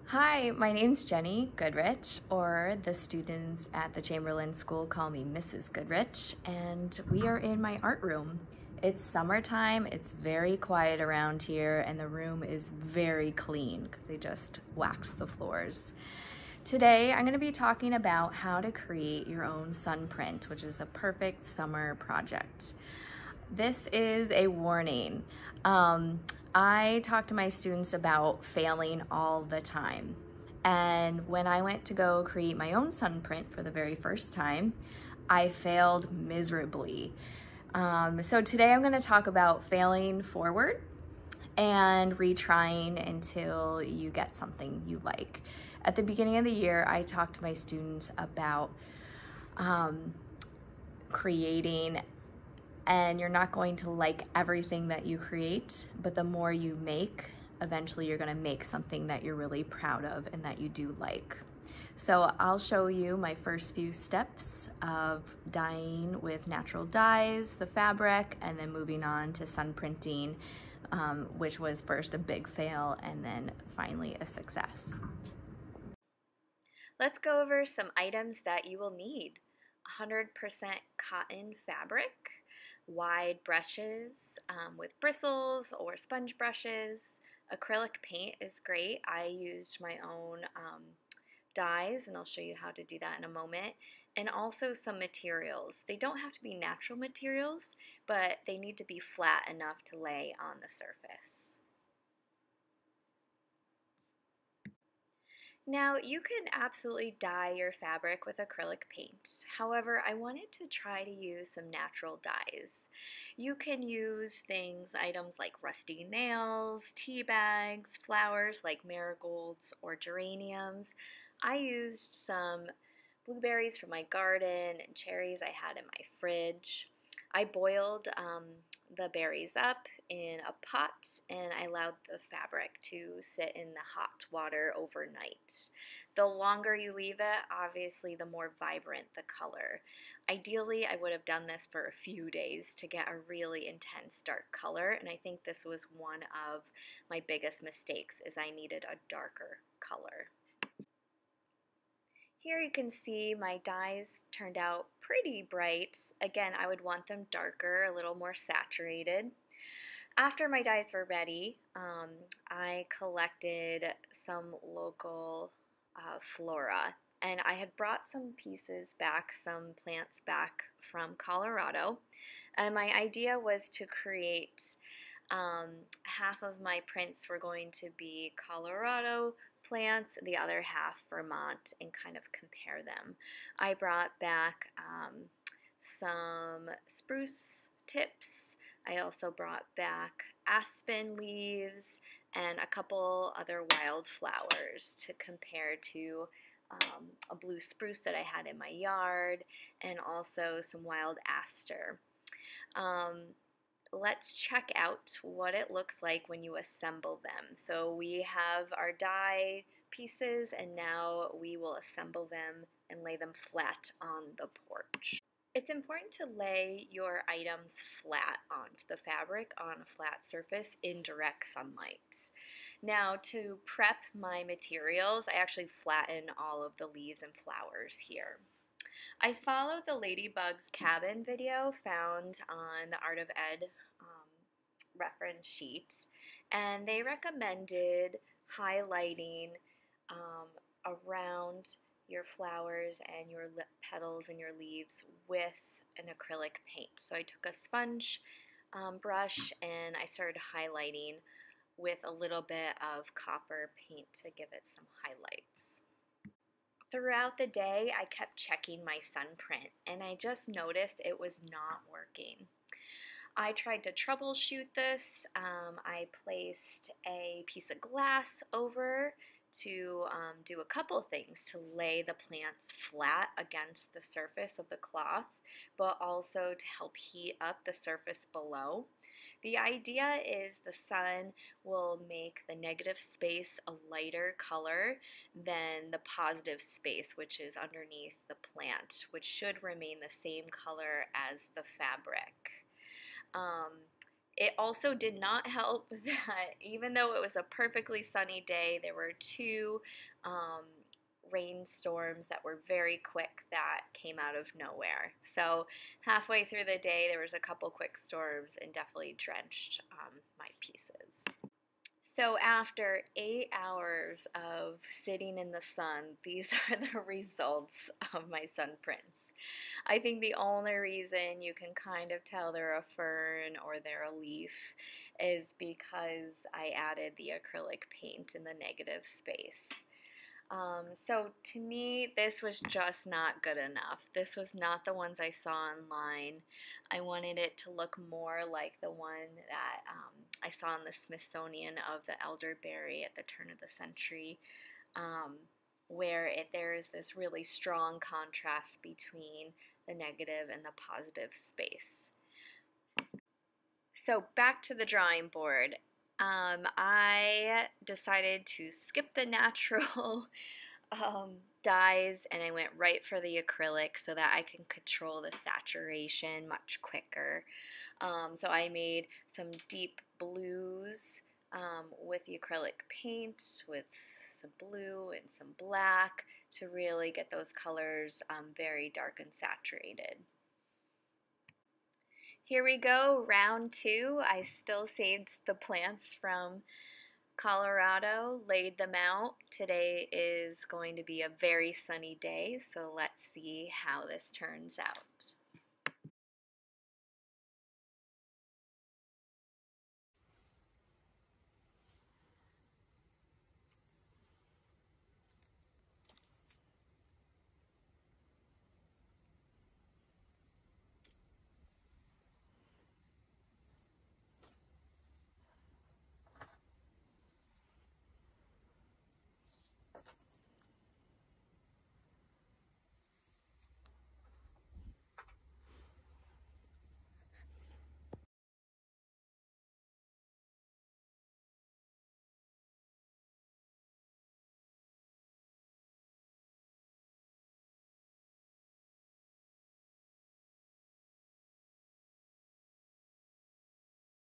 Hi, my name's Jenny Goodrich, or the students at the Chamberlain School call me Mrs. Goodrich, and we are in my art room. It's summertime, it's very quiet around here, and the room is very clean because they just waxed the floors. Today, I'm going to be talking about how to create your own sun print, which is a perfect summer project. This is a warning. I talk to my students about failing all the time. And when I went to go create my own sun print for the very first time, I failed miserably. So today I'm going to talk about failing forward and retrying until you get something you like. At the beginning of the year, I talked to my students about creating, and you're not going to like everything that you create, but the more you make, eventually you're going to make something that you're really proud of and that you do like. So I'll show you my first few steps of dyeing with natural dyes, the fabric, and then moving on to sun printing, which was first a big fail and then finally a success. Let's go over some items that you will need. 100% cotton fabric, wide brushes with bristles or sponge brushes. Acrylic paint is great. I used my own dyes, and I'll show you how to do that in a moment. And also some materials. They don't have to be natural materials, but they need to be flat enough to lay on the surface. Now, you can absolutely dye your fabric with acrylic paint. However, I wanted to try to use some natural dyes. You can use items like rusty nails, tea bags, flowers like marigolds or geraniums. I used some blueberries from my garden and cherries I had in my fridge. I boiled the berries up in a pot, and I allowed the fabric to sit in the hot water overnight. The longer you leave it, obviously the more vibrant the color. Ideally, I would have done this for a few days to get a really intense dark color, and I think this was one of my biggest mistakes, is I needed a darker color. Here you can see my dyes turned out pretty bright. Again, I would want them darker, a little more saturated. After my dyes were ready, I collected some local flora, and I had brought some pieces back, some plants back from Colorado, and my idea was to create half of my prints were going to be Colorado plants, the other half Vermont, and kind of compare them. I brought back some spruce tips. I also brought back aspen leaves and a couple other wildflowers to compare to a blue spruce that I had in my yard, and also some wild aster. Let's check out what it looks like when you assemble them. So we have our dye pieces, and now we will assemble them and lay them flat on the porch. It's important to lay your items flat onto the fabric on a flat surface in direct sunlight. Now, to prep my materials, I actually flatten all of the leaves and flowers here. I followed the Ladybug's Cabin video found on the Art of Ed reference sheet, and they recommended highlighting around your flowers and your petals and your leaves with an acrylic paint. So I took a sponge brush and I started highlighting with a little bit of copper paint to give it some highlights. Throughout the day, I kept checking my sun print, and I just noticed it was not working. I tried to troubleshoot this. I placed a piece of glass over to do a couple things to lay the plants flat against the surface of the cloth, but also to help heat up the surface below. The idea is the sun will make the negative space a lighter color than the positive space, which is underneath the plant, which should remain the same color as the fabric. It also did not help that even though it was a perfectly sunny day, there were two um, rainstorms that were very quick that came out of nowhere. So halfway through the day, there was a couple quick storms and definitely drenched my pieces. So after 8 hours of sitting in the sun, these are the results of my sun prints. I think the only reason you can kind of tell they're a fern or they're a leaf is because I added the acrylic paint in the negative space. So to me, this was just not good enough. This was not the ones I saw online. I wanted it to look more like the one that I saw in the Smithsonian of the elderberry at the turn of the century, where there is this really strong contrast between the negative and the positive space. So back to the drawing board. I decided to skip the natural dyes and I went right for the acrylic so that I can control the saturation much quicker. So I made some deep blues with the acrylic paint, with some blue and some black to really get those colors very dark and saturated. Here we go, round two. I still saved the plants from Colorado, laid them out. Today is going to be a very sunny day, so let's see how this turns out.